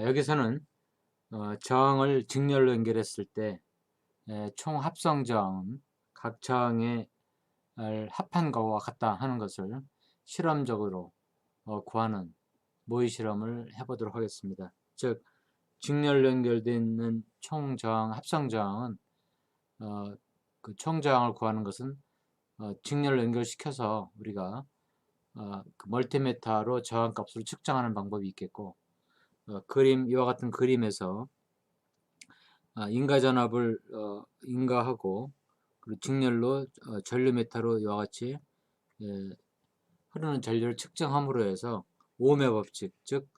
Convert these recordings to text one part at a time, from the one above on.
여기서는 저항을 직렬로 연결했을 때 총 합성 저항은 각 저항의 합한 것과 같다 하는 것을 실험적으로 구하는 모의 실험을 해보도록 하겠습니다. 즉 직렬로 연결되어 있는 총 저항, 합성 저항은 그 총 저항을 구하는 것은 직렬로 연결시켜서 우리가 그 멀티미터로 저항값을 측정하는 방법이 있겠고, 이와 같은 그림에서 인가전압을 인가하고 그리고 직렬로 전류메타로 이와 같이 흐르는 전류를 측정함으로 해서 오음의 법칙, 즉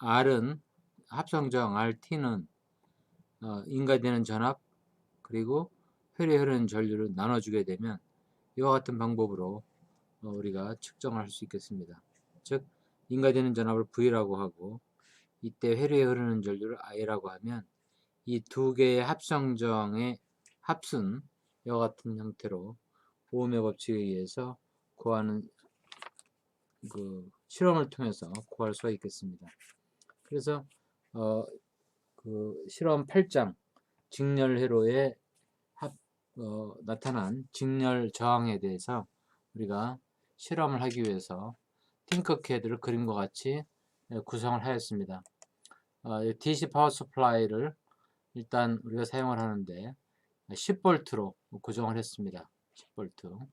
R은 합성저항 RT는 인가되는 전압 그리고 혈에 흐르는 전류를 나눠주게 되면 이와 같은 방법으로 우리가 측정을 할 수 있겠습니다. 즉 인가되는 전압을 V라고 하고 이때 혈에 흐르는 전류를 I라고 하면 이 두 개의 합성저항의 합은 이와 같은 형태로 오음의 법칙에 의해서 구하는 그 실험을 통해서 구할 수가 있겠습니다. 그래서 그 실험 8장 직렬 회로에 나타난 직렬 저항에 대해서 우리가 실험을 하기 위해서 팅커캐드를 그림과 같이 구성을 하였습니다. DC 파워 서플라이를 일단 우리가 사용을 하는데 10V로 고정을 했습니다. 10V.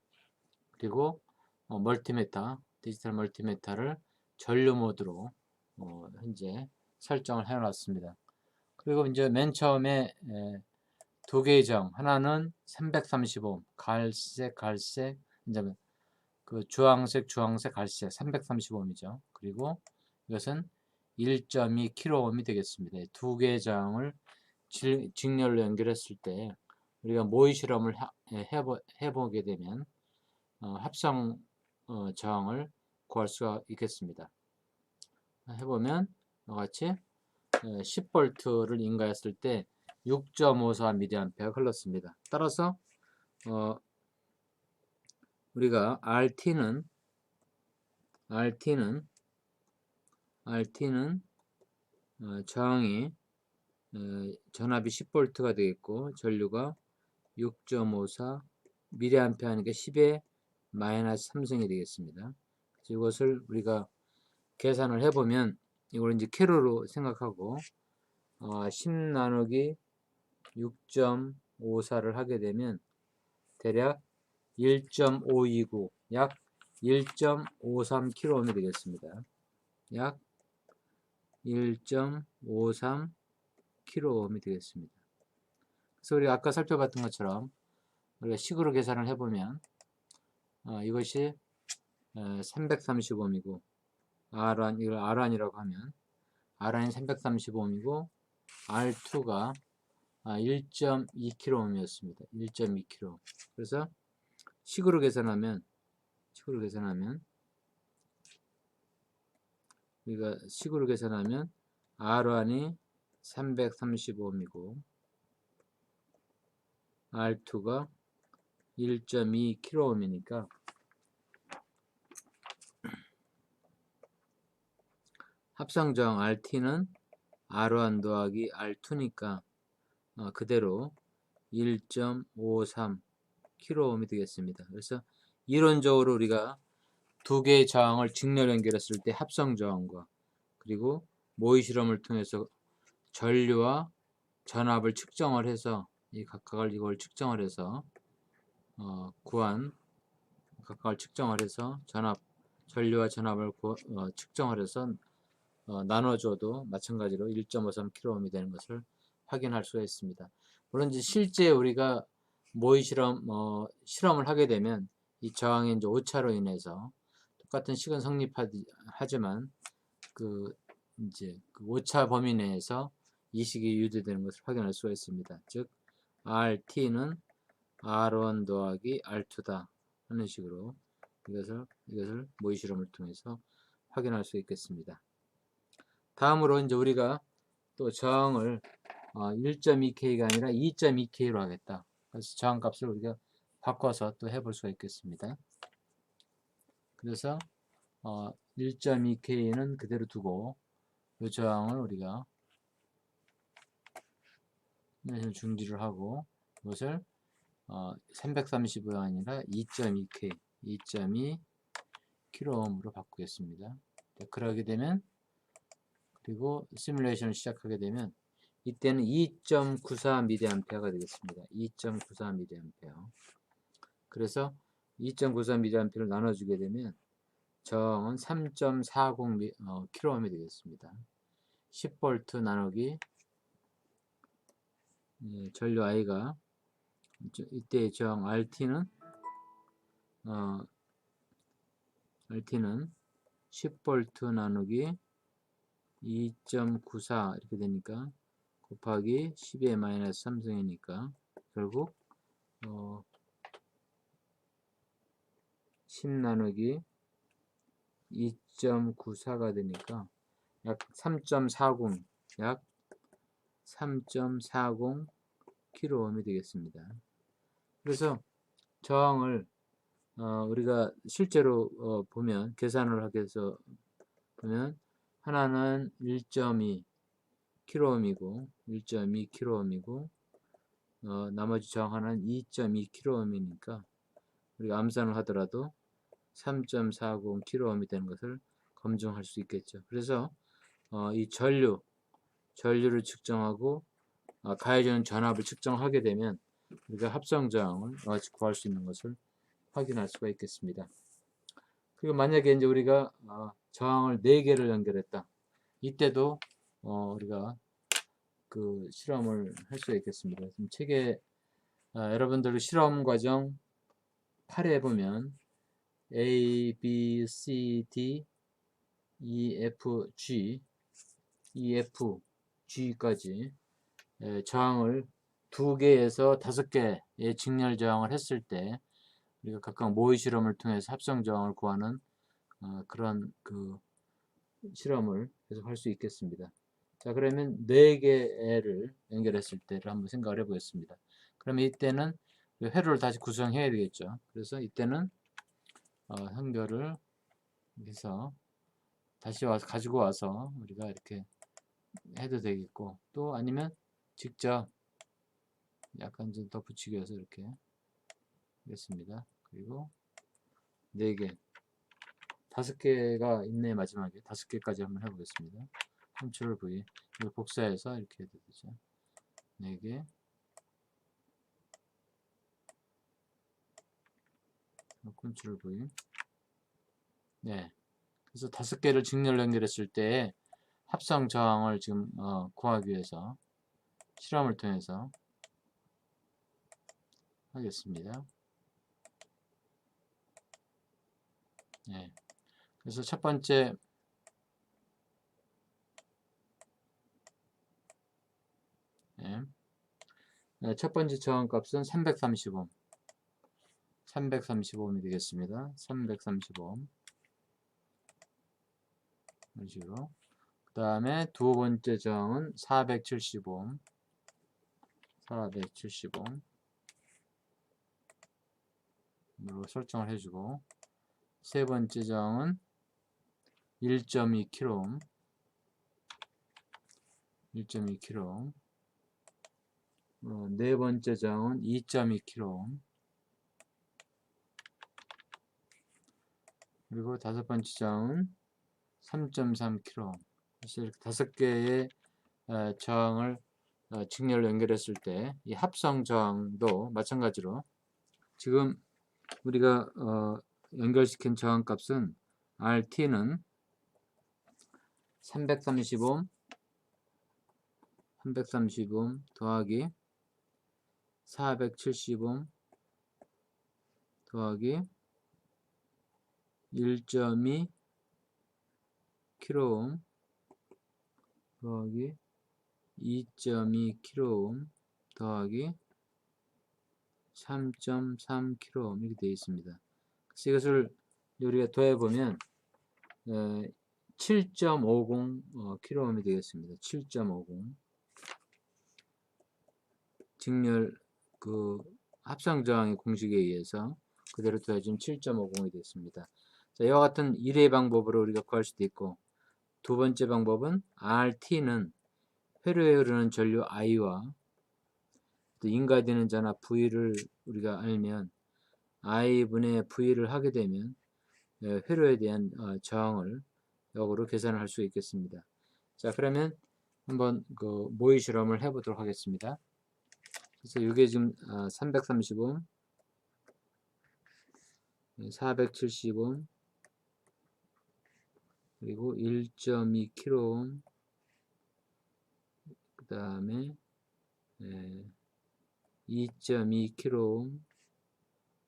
그리고 멀티미터, 디지털 멀티미터를 전류 모드로 현재 설정을 해 놨습니다. 그리고 이제 맨 처음에 두 개의 정, 하나는 330옴, 갈색, 이제 그 주황색, 갈색 330옴이죠. 그리고 이것은 1.2kΩ이 되겠습니다. 두 개의 저항을 직렬로 연결했을 때 우리가 모의 실험을 해보게 되면 합성 저항을 구할 수가 있겠습니다. 해보면 이와 같이 10V를 인가했을 때 6.54mA 흘렀습니다. 따라서 우리가 RT는 저항이 전압이 10V가 되겠고 전류가 6.54mA 하니까 10의 마이너스 3승이 되겠습니다. 이것을 우리가 계산을 해보면 이걸 이제 캐로로 생각하고 10 나누기 6.54를 하게 되면 대략 1.529 약 1.53kΩ이 되겠습니다. 약 1.53kΩ이 되겠습니다. 그래서 우리가 아까 살펴봤던 것처럼 우리가 식으로 계산을 해보면 이것이 330옴이고 R1, 이걸 R1이라고 하면 R1이 330옴이고 R2가 1.2kΩ이었습니다. 1.2kΩ. 그래서 식으로 계산하면 우리가 식으로 계산하면 R1이 330옴이고 R2가 1.2kΩ이니까 합성저항 RT는 R1 더하기 R2니까 그대로 1.53kΩ이 되겠습니다. 그래서 이론적으로 우리가 두 개의 저항을 직렬 연결했을 때 합성 저항과 그리고 모의 실험을 통해서 전류와 전압을 측정을 해서 각각을 이걸 측정을 해서 각각을 측정을 해서 전류와 전압을 측정을 해서 나눠줘도 마찬가지로 1.53kΩ이 되는 것을 확인할 수가 있습니다. 물론 이제 실제 우리가 모의 실험을 하게 되면 이 저항의 이제 오차로 인해서 똑같은 식은 성립하지만 그 오차 범위 내에서 이식이 유지되는 것을 확인할 수가 있습니다. 즉 RT는 R1 더하기 R2다 하는 식으로 이것을 모의 실험을 통해서 확인할 수 있겠습니다. 다음으로 이제 우리가 또 저항을 1.2K가 아니라 2.2K로 하겠다. 그래서 저항값을 우리가 바꿔서 또 해볼 수가 있겠습니다. 그래서 1.2K는 그대로 두고 이 저항을 우리가 중지를 하고 이것을 335가 아니라 2.2K, 2.2 kΩ으로 바꾸겠습니다. 그러게 되면 그리고 시뮬레이션을 시작하게 되면 이때는 2.94mA가 되겠습니다. 2.94mA. 그래서 2.94mA를 나눠주게 되면 저항은 3.40kΩ이 되겠습니다. 10V 나누기 전류 I가 이때 저항 RT는 10V 나누기 2.94 이렇게 되니까 곱하기 10의 마이너스 3승이니까 결국 10 나누기 2.94가 되니까 약 3.40, 약 3.40 kΩ이 되겠습니다. 그래서 저항을 우리가 실제로 보면 계산을 하게 해서 보면 하나는 1.2 kΩ이고 1.2 kΩ이고 나머지 저항 하나는 2.2 kΩ이니까 우리가 암산을 하더라도 3.40 kΩ이 되는 것을 검증할 수 있겠죠. 그래서 이 전류를 측정하고 가해지는 전압을 측정하게 되면 우리가 합성 저항을 구할 수 있는 것을 확인할 수가 있겠습니다. 그리고 만약에 이제 우리가 저항을 4개를 연결했다. 이때도 우리가 그 실험을 할 수가 있겠습니다. 지금 책에 여러분들 실험 과정 8에 보면 A, B, C, D, E, F, G, E, F, G까지 저항을 2개에서 5개의 직렬 저항을 했을 때 우리가 각각 모의 실험을 통해서 합성 저항을 구하는 그런 그 실험을 계속 할 수 있겠습니다. 자, 그러면 4개를 연결했을 때를 한번 생각을 해보겠습니다. 그러면 이때는 회로를 다시 구성해야 되겠죠. 그래서 이때는 연결을 해서 다시 와서 가지고 와서 우리가 이렇게 해도 되겠고, 또 아니면 직접 약간 좀 덧붙이기 위해서 이렇게 하겠습니다. 그리고 4개, 5개가 있네. 마지막에 5개까지 한번 해보겠습니다. 컨트롤 V 이걸 복사해서 이렇게 해도 되죠. 4개, 컨트롤 V. 네, 그래서 5개를 직렬 연결했을 때 합성 저항을 지금 구하기 위해서 실험을 통해서 하겠습니다. 네, 그래서 첫 번째 첫 번째 저항 값은 330옴 330옴이 되겠습니다. 330옴 이런 식으로. 그 다음에 두 번째 저항은 470옴 470옴으로 설정을 해주고, 세 번째 저항은 1.2kΩ 1.2kΩ, 네 번째 저항은 2.2kΩ, 그리고 다섯 번째 저항은 3.3kΩ. 그래서 이렇게 5개의 저항을 직렬로 연결했을 때 이 합성 저항도 마찬가지로 지금 우리가 연결시킨 저항 값은 RT는 330옴 더하기 470옴 더하기 1.2 kΩ 더하기 2.2 kΩ 더하기 3.3 kΩ 이렇게 되어 있습니다. 그래서 이것을 우리가 더해보면 7.50 kΩ이 되겠습니다. 7.50 직렬 그 합성 저항의 공식에 의해서 그대로 더해지면 7.50이 됐습니다. 자, 이와 같은 1의 방법으로 우리가 구할 수도 있고, 두 번째 방법은 RT는 회로에 흐르는 전류 I와 또 인가되는 전압 V를 우리가 알면 I분의 V를 하게 되면 회로에 대한 저항을 역으로 계산을 할 수 있겠습니다. 자, 그러면 한번 그 모의 실험을 해보도록 하겠습니다. 그래서 이게 지금 330옴, 470옴, 그리고 1.2kΩ, 그 다음에 2.2kΩ,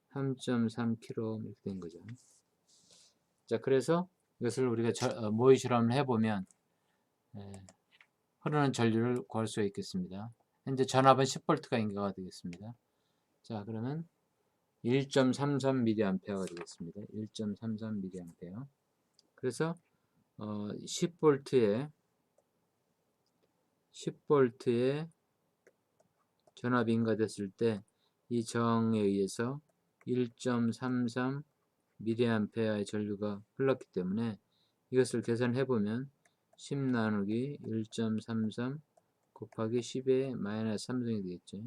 3.3kΩ 이렇게 된 거죠. 자, 그래서 이것을 우리가 모의 실험을 해보면 흐르는 전류를 구할 수 있겠습니다. 현재 전압은 10V가 인가가 되겠습니다. 자, 그러면 1.33mA가 되겠습니다. 1.33mA. 그래서 10V에 전압이 인가됐을 때 이 저항에 의해서 1.33mA의 전류가 흘렀기 때문에 이것을 계산해 보면 10 나누기 1.33 곱하기 10의 마이너스 3승이 되겠죠.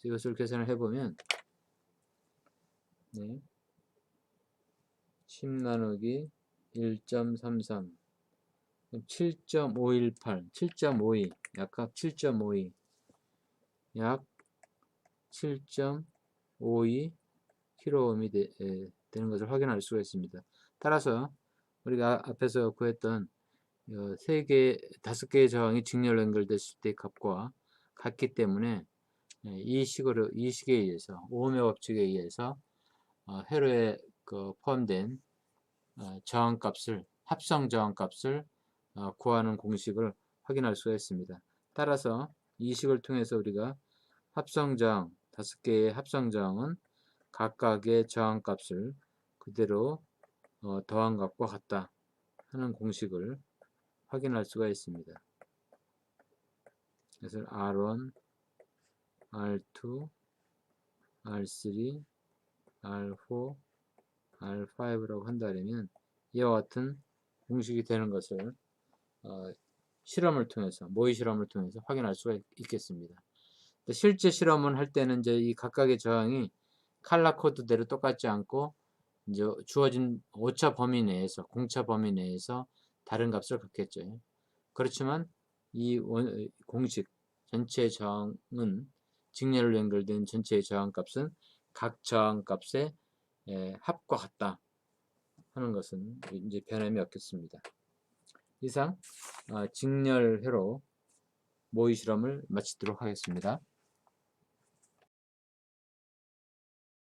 이것을 계산을 해보면 10 나누기 1.33 7.518 7.52 약각 7.52 약 7.52 kΩ이 되는 것을 확인할 수가 있습니다. 따라서 우리가 앞에서 구했던 5개의 저항이 직렬로 연결됐을 때의 값과 같기 때문에 이 식에 의해서 오음의 법칙에 의해서 회로에 포함된 저항값을 합성 저항값을 구하는 공식을 확인할 수가 있습니다. 따라서 이 식을 통해서 우리가 합성저항 5개의 합성저항은 각각의 저항값을 그대로 더한 값과 같다 하는 공식을 확인할 수가 있습니다. 그래서 R1, R2, R3, R4, R5라고 한다면 이와 같은 공식이 되는 것을 실험을 통해서 모의 실험을 통해서 확인할 수가 있겠습니다. 실제 실험을 할 때는 이제 이 각각의 저항이 칼라 코드대로 똑같지 않고 이제 주어진 오차 범위 내에서 공차 범위 내에서 다른 값을 갖겠죠. 그렇지만 이 공식 전체 저항은 직렬로 연결된 전체의 저항값은 각 저항값의 합과 같다 하는 것은 이제 변함이 없겠습니다. 이상 직렬회로 모의 실험을 마치도록 하겠습니다.